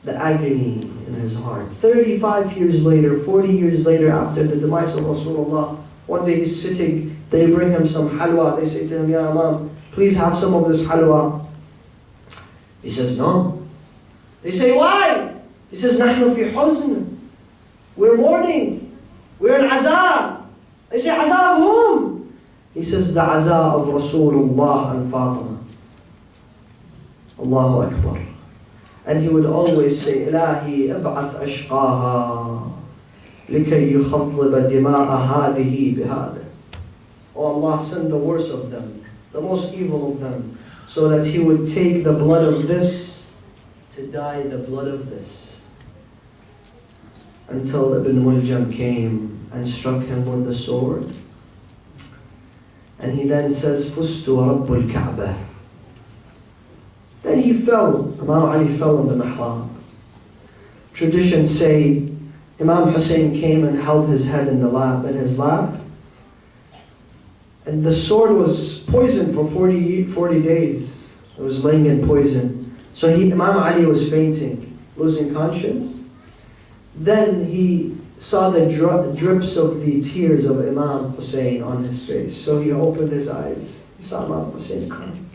The agony in his heart. 35 years later, 40 years later, after the demise of Rasulullah, one day he's sitting, they bring him some halwa. They say to him, Ya Imam, please have some of this halwa. He says, no. They say, why? He says, نحن في حزن. We're mourning. We're in azab. They say, azab of whom? He says, the azab of Rasulullah and Fatima. Allahu Akbar. And he would always say, Ilahi ib'ath ashqaha لكي يخضب دماء هذه بهذا. Oh Allah, send the worst of them, the most evil of them, so that he would take the blood of this to dye the blood of this. Until Ibn Muljam came and struck him with the sword. And he then says, Fustu Rabbul Kaaba. Then he fell. Imam Ali fell in the mihrab. Traditions say Imam Hussein came and held his head in his lap. And the sword was poisoned for 40 days. It was laying in poison. So Imam Ali was fainting, losing conscience. Then he saw the drips of the tears of Imam Hussein on his face. So he opened his eyes. He saw Imam Hussein crying.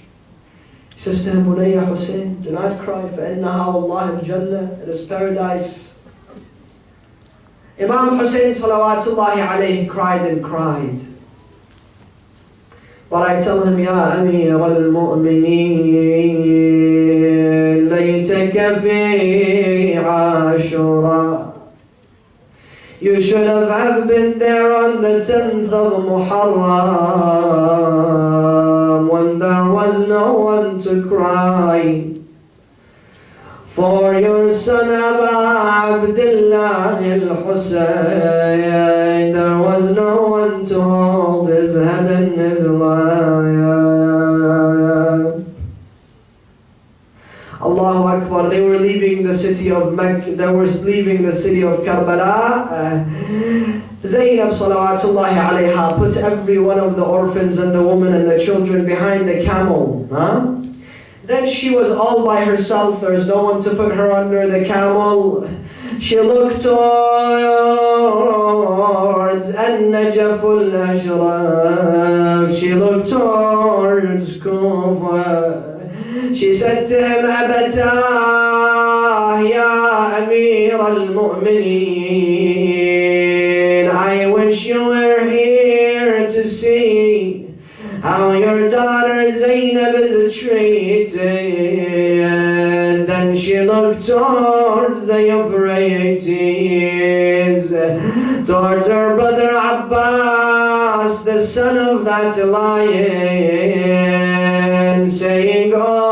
He says to him, Bunayya Hussein, do not cry, فَإِنَّهَا وَاللَّهِ الْجَنَّةِ. It is paradise. Imam Hussein salawatullahi alayhi cried and cried. But I tell him, Ya Amir al-Mu'mineen, laytaka fi Ashura. You should have been there on the 10th of Muharram, when there was no one to cry. For your son Abu Abdullah al-Hussein, there was no one to hold his head in his lap. Allahu Akbar. They were leaving the city of Mecca. They were leaving the city of Karbala. Zainab salawatullahi alayha put every one of the orphans and the women and the children behind the camel. Then she was all by herself. There was no one to put her under the camel. She looked towards An-Najaf al-Ashraf. She looked towards Kufa. She said to him, Abatah, Ya Amir al-Mu'mineen, I wish you were here to see how your daughter Zainab is treated. Then she looked towards the Euphrates, towards her brother Abbas, the son of that lion, saying, Oh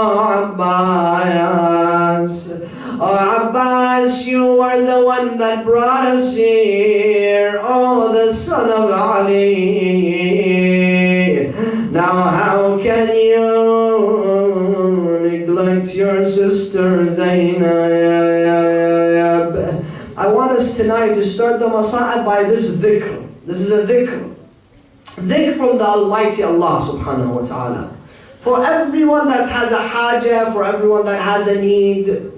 Abbas, you are the one that brought us here. Oh, the son of Ali. Now how can you neglect your sister Zainab? I want us tonight to start the Masa'ib by this dhikr. This is a dhikr. Dhikr from the Almighty Allah subhanahu wa ta'ala. For everyone that has a hajah, for everyone that has a need.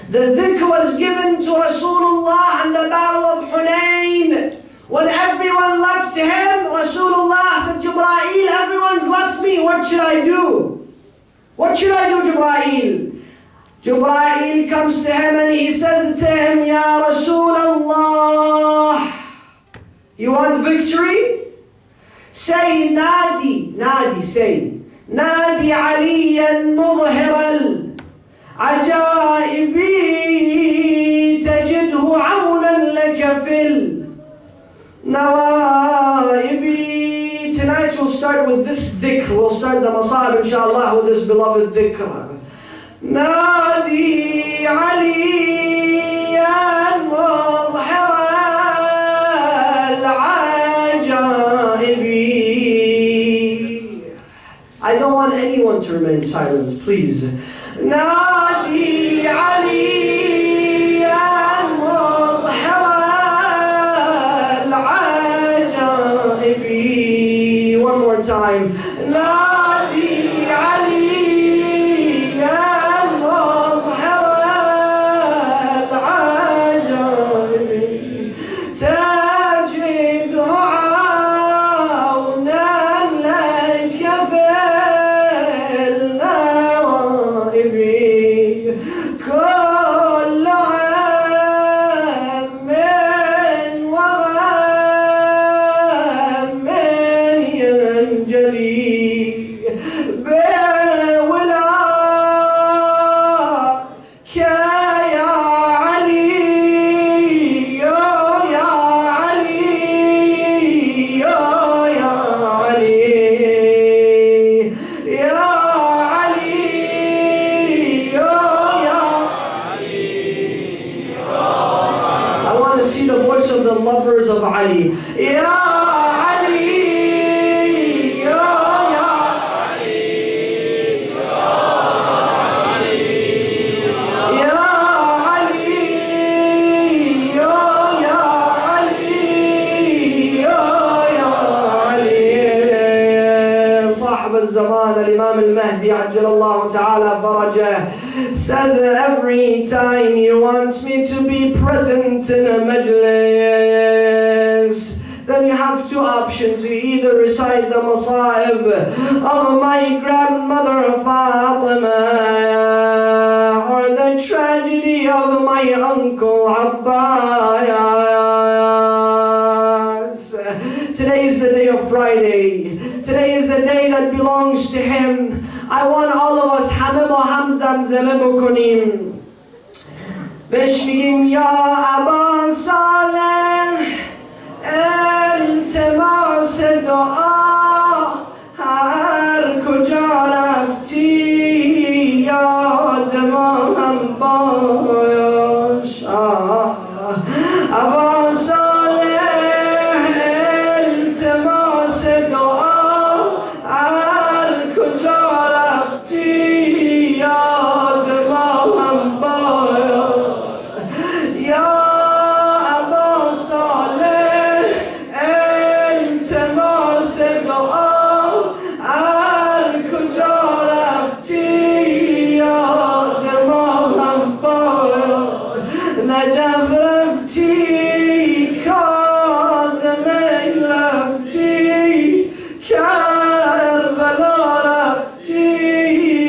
The dhikr was given to Rasulullah in the battle of Hunayn. When everyone left him, Rasulullah said, Jibreel, everyone's left me, what should I do? What should I do, Jibreel? Jibreel comes to him and he says to him, Ya Rasulullah, you want victory? Say نادي say نادي عليا مظهر العجائب تجده عونا لك في النوائب. Tonight we'll start with this dhikr. We'll start the masab inshallah with this beloved dhikr. نادي عليا مظهر العجائب. I don't want anyone to remain silent, please. نادي عليا مظهر العجائب. One more time. نادي عليا مظهر العجائب تجده عونا لك في النوائب. كل عام وغام ينجلي بولاك يا علي يا علي يا علي يا علي يا I want to see the voice of the lovers of Ali. Ya Ali, ya Ali, ya Ali, ya Ali, ya Ali, ya Ali. صاحب الزمان الإمام المهدي عجل الله تعالى فرجه says every time he wants me to be present in a majlis, then you have two options. You either recite the masa'ib of my grandmother Fatima or the tragedy of my uncle Abbas. Today is the day of Friday. Today is the day that belongs to him. I want all of us همه با هم زمزمه بکنیم. بهش میگیم یا ابا صالح التماس دعا هر کجا رفتی یاد ما هم باش. ابا صالح التماس دعا هر کجا رفتی یاد ما هم باش. یا ابا صالح التماس دعا هر کجا رفتی یاد ما هم باش. نجف رفتی کاظمی رفتی کربلا رفتی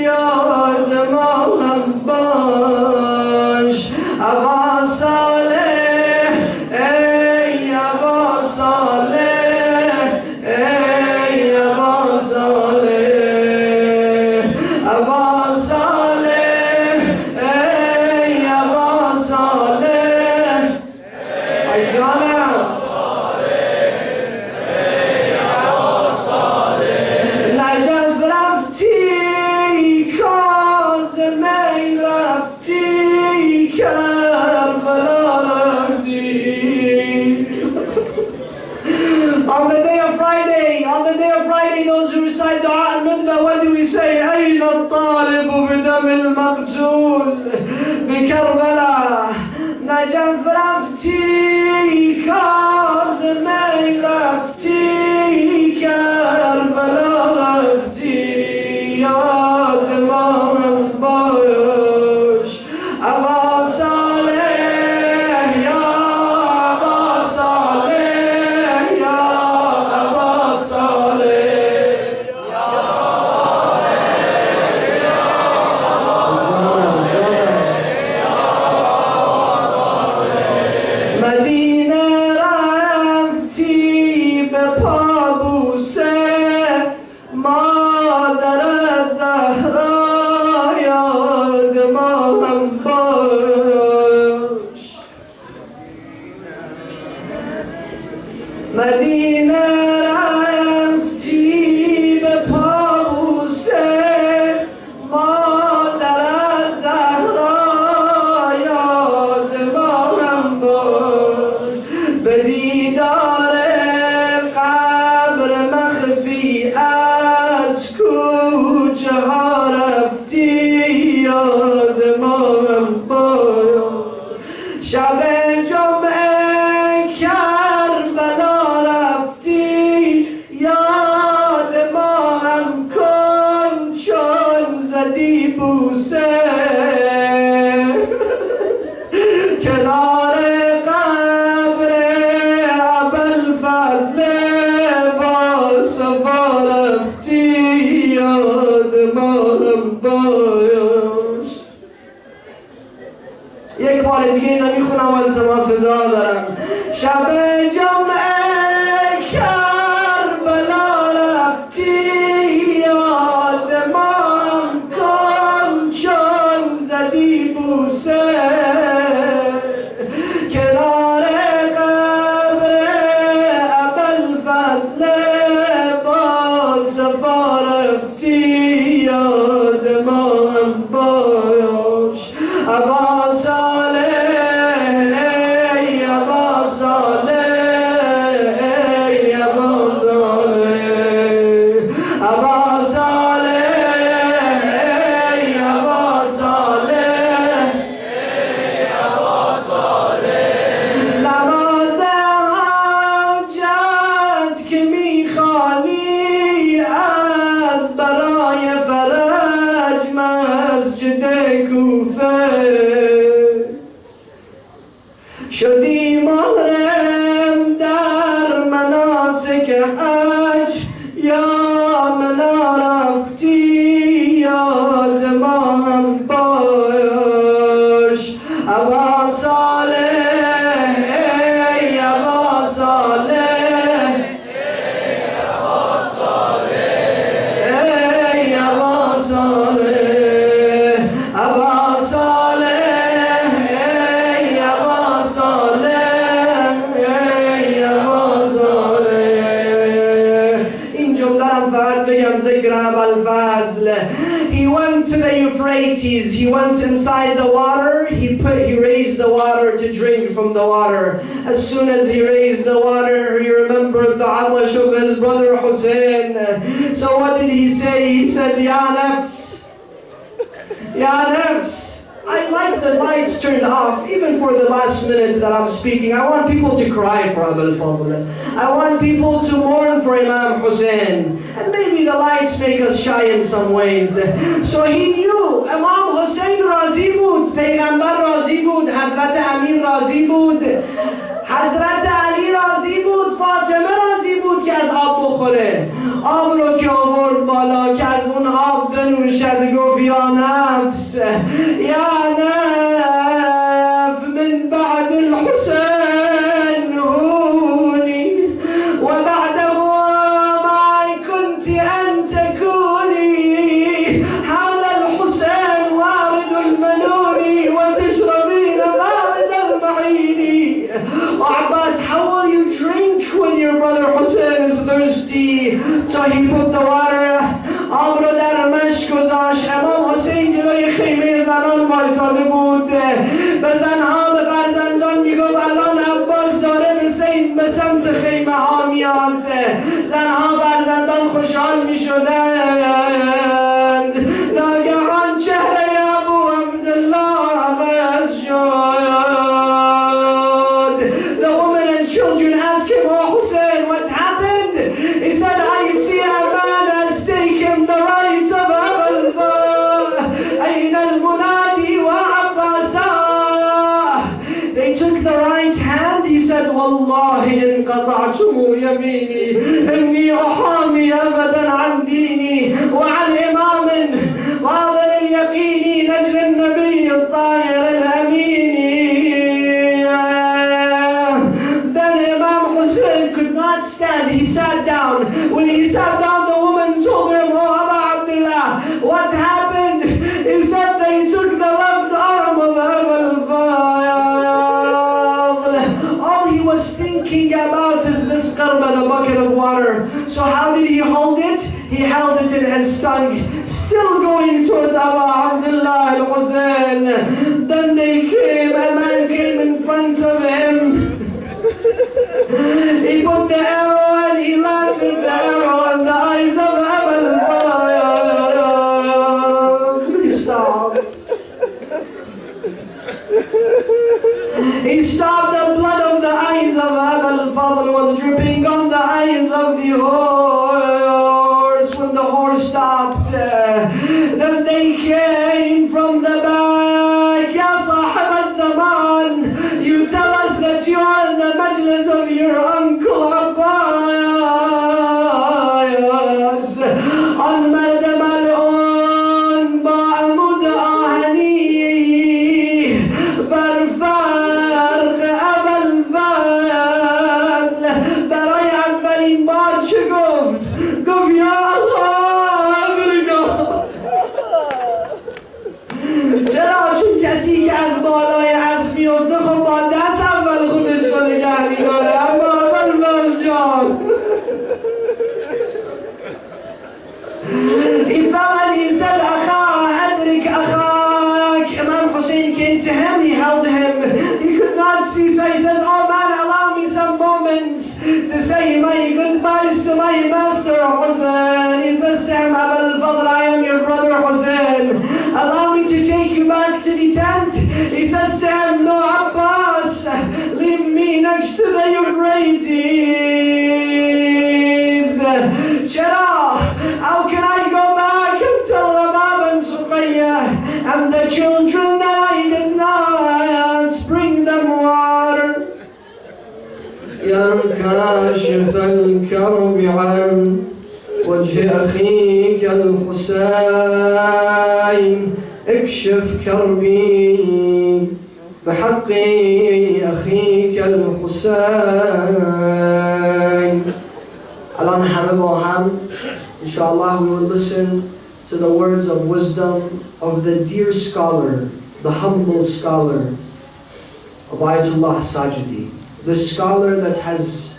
یاد ما هم باش. ابا صالح ای ابا صالح ای ابا صالح ابا صالح ای ابا صالح ای جانم نجف رفتی کاظمی رفتی کربلا رفتی. On the day of Friday, those who recite dua al-nudba, what do we say? أين الطالب بدم المقتول بكربلاء. نجف رفتی کاظمی رفتی کربلا رفتی یاد ما هم باش. ابا صالح یا ابا صالح یا ابا صالح مدینه رفتی رفتی یاد ما هم باش. یک بار دیگه اینو میخونم و التماس دعا دارم. شب جمعه کربلا رفتی یاد ما هم کن چون زدی بوسه کنار قبر ابوالفضل با صفا رفتی یاد ما هم باش. ابا صالح ای ابا صالح ای ابا صالح ابا صالح ای ابا صالح ای ابا صالح نماز حاجت که میخوانی از برای فرج مسجد کوفه شدی محرم در مناسک حج یا منا رفتی یاد ما هم باش. ابا صالح ای ابا صالح ای ابا صالح ای ابا صالح ابا صالح ای ابا صالح ای ابا صالح. این جمله هم فقط بگم ذکر ابوالفضل. He went to the Euphrates, he went inside the water, he raised the water to drink from the water. As soon as he raised the water, he remembered the Allash of his brother Hussein. So what did he say? He said, Ya nafs, Ya nafs, I like the lights turned off, even for the last minutes that I'm speaking. I want people to cry for Abul Fadl. I want people to mourn for Imam Hussein. And maybe the lights make us shy in some ways. So he knew Imam Hussein راضی بود، پیغمبر راضی بود، حضرت امیر راضی بود، حضرت علی راضی بود، فاطمه راضی بود که از آب بخوره. آب رو که آورد بالا که از اون آب بنوشد گفت یا نفس یا نف من بعد الحسین هونی و بعده ما كنت أن تكوني هذا الحسين وارد المنون وتشربين بارد المعين. Abbas, how will you drink when your brother Hussein is thirsty? So he put the water. آب رو در مشک گذاشت. امام حسین جلوی خیمه زنان وایساده بود. به زنها به فرزندان میگفت الان عباس داره به سمت خیمه ها میاد. زنها فرزندان خوشحال میشدند. ناگهان چهره ابو عبدالله عوض شد. The women and children asked him, oh Hussein, what's happened? He said, I see a man has taken the right of Abul أين المنادي وعباسا. They took the right hand. He said, والله إن قطعتم يميني إني أحامي أبدا عن ديني وعن إمام واضح اليقين نجل النبي الطاهر الأمين. Then Imam Hussein could not stand. He sat down. When he sat down, the woman told him, oh Abu Abdullah, what happened? He said they took the left arm of Abul Fadl. All he was thinking about is this qarba, the bucket of water. So how did he hold it? He held it in his tongue, still going towards Abu Abdullah al-Hussein. Then they came, a man came in front of him. He put the arrow and he landed the arrow in the eyes of Abul Fadl. He stopped. He stopped. The blood of the eyes of Abul Fadl was dripping on the eyes of the horse. When the horse stopped, then they came from the back. Ya Sahib al-Zaman, you tell us that you are in the majlis of your uncle Abbas. آن مرد ملعون با عمود آهنی بر فرق ابوالفضل برای اولین بار چه گفت؟ گفت یا الله برگاه. چرا؟ چون کسی که از بالای اسب میفته خب با دست اول خودش رو نگه میداره. اما ابوالفضل جان he fell and he said, Akha, adrik akhak. Imam Hussein came to him, he held him. He could not see, so he says, oh man, allow me some moments to say my goodbyes to my master Hussein. He says to him, Abul Fadl, I am your brother Hussein. Allow me to take you back to the tent. He says to him, no Abbas, leave me next to the Euphrates. Chera, how can I go back and tell Rabab and Suqayyah and the children that I did not bring them water? يا كاشف الكرب عن وجه أخيك الحسين اكشف كربي بحق أخيك الحسين. Alan Hamam, inshallah we will listen to the words of wisdom of the dear scholar, the humble scholar of Ayatollah Sajidi, the scholar that has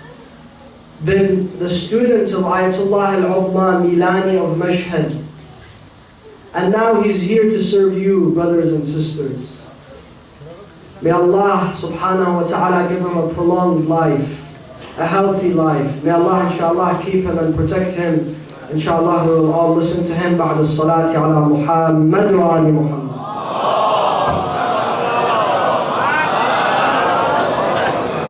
been the student of Ayatollah Al-Uzma Milani of Mashhad. And now he's here to serve you, brothers and sisters. May Allah subhanahu wa ta'ala give him a prolonged life, a healthy life. May Allah inshallah keep him and protect him. Inshallah we will all listen to him بعد الصلاة على محمد وآل محمد.